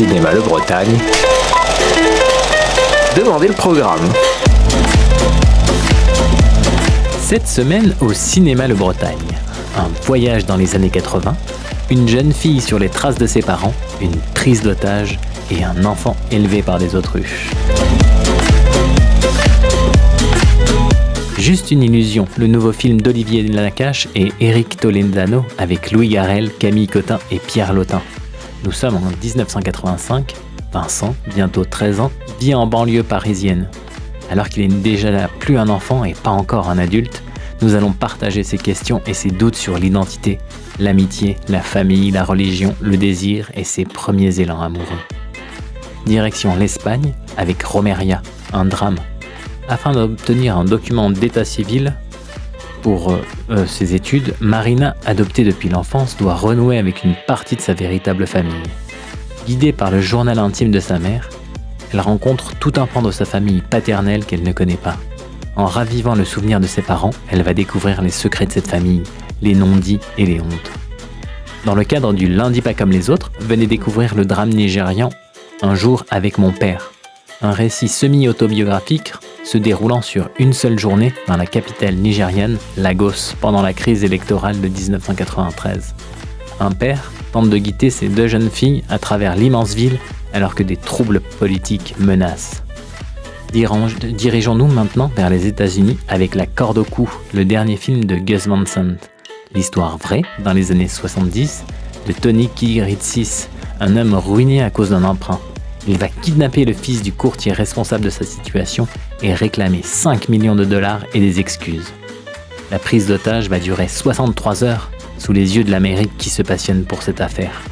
Cinéma Le Bretagne. Demandez le programme. Cette semaine au Cinéma Le Bretagne, un voyage dans les années 80, une jeune fille sur les traces de ses parents, une prise d'otage et un enfant élevé par des autruches. Juste une illusion, le nouveau film d'Olivier Nakache et Éric Toledano avec Louis Garrel, Camille Cotin et Pierre Lotin. Nous sommes en 1985, Vincent, bientôt 13 ans, vit en banlieue parisienne. Alors qu'il est déjà là, plus un enfant et pas encore un adulte, nous allons partager ses questions et ses doutes sur l'identité, l'amitié, la famille, la religion, le désir et ses premiers élans amoureux. Direction l'Espagne avec Romeria, un drame. Afin d'obtenir un document d'état civil pour ses études, Marina, adoptée depuis l'enfance, doit renouer avec une partie de sa véritable famille. Guidée par le journal intime de sa mère, elle rencontre tout un pan de sa famille paternelle qu'elle ne connaît pas. En ravivant le souvenir de ses parents, elle va découvrir les secrets de cette famille, les non-dits et les hontes. Dans le cadre du Lundi pas comme les autres, venez découvrir le drame nigérian « Un jour avec mon père ». Un récit semi-autobiographique se déroulant sur une seule journée dans la capitale nigériane, Lagos, pendant la crise électorale de 1993. Un père tente de guider ses deux jeunes filles à travers l'immense ville alors que des troubles politiques menacent. Dirigeons-nous maintenant vers les États-Unis avec La Corde au cou, le dernier film de Gus Van Sant. L'histoire vraie, dans les années 70, de Tony Kiritsis, un homme ruiné à cause d'un emprunt. Il va kidnapper le fils du courtier responsable de sa situation et réclamer 5 millions de dollars et des excuses. La prise d'otage va durer 63 heures sous les yeux de l'Amérique qui se passionne pour cette affaire.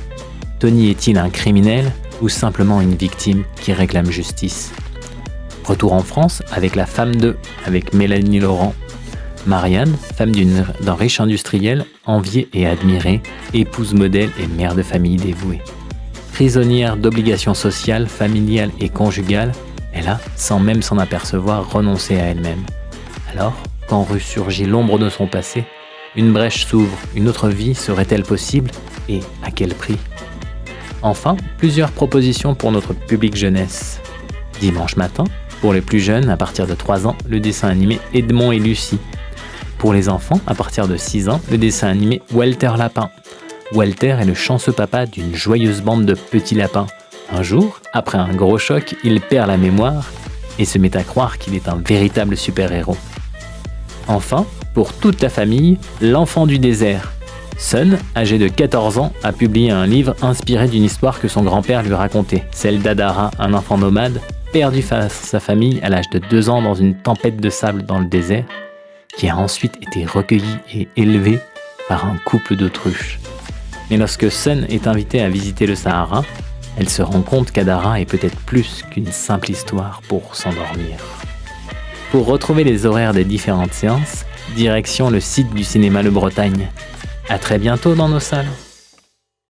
Tony est-il un criminel ou simplement une victime qui réclame justice ? Retour en France avec La femme d'eux, avec Mélanie Laurent. Marianne, femme d'un riche industriel, enviée et admirée, épouse modèle et mère de famille dévouée. Prisonnière d'obligations sociales, familiales et conjugales, elle a, sans même s'en apercevoir, renoncé à elle-même. Alors, quand ressurgit l'ombre de son passé, une brèche s'ouvre, une autre vie serait-elle possible et à quel prix ? Enfin, plusieurs propositions pour notre public jeunesse. Dimanche matin, pour les plus jeunes, à partir de 3 ans, le dessin animé Edmond et Lucie. Pour les enfants, à partir de 6 ans, le dessin animé Walter Lapin. Walter est le chanceux papa d'une joyeuse bande de petits lapins. Un jour, après un gros choc, il perd la mémoire et se met à croire qu'il est un véritable super-héros. Enfin, pour toute la famille, L'Enfant du désert. Sun, âgé de 14 ans, a publié un livre inspiré d'une histoire que son grand-père lui racontait, celle d'Adara, un enfant nomade, perdu face à sa famille à l'âge de 2 ans dans une tempête de sable dans le désert, qui a ensuite été recueilli et élevé par un couple d'autruches. Mais lorsque Sun est invitée à visiter le Sahara, elle se rend compte qu'Adara est peut-être plus qu'une simple histoire pour s'endormir. Pour retrouver les horaires des différentes séances, direction le site du Cinéma Le Bretagne. À très bientôt dans nos salles.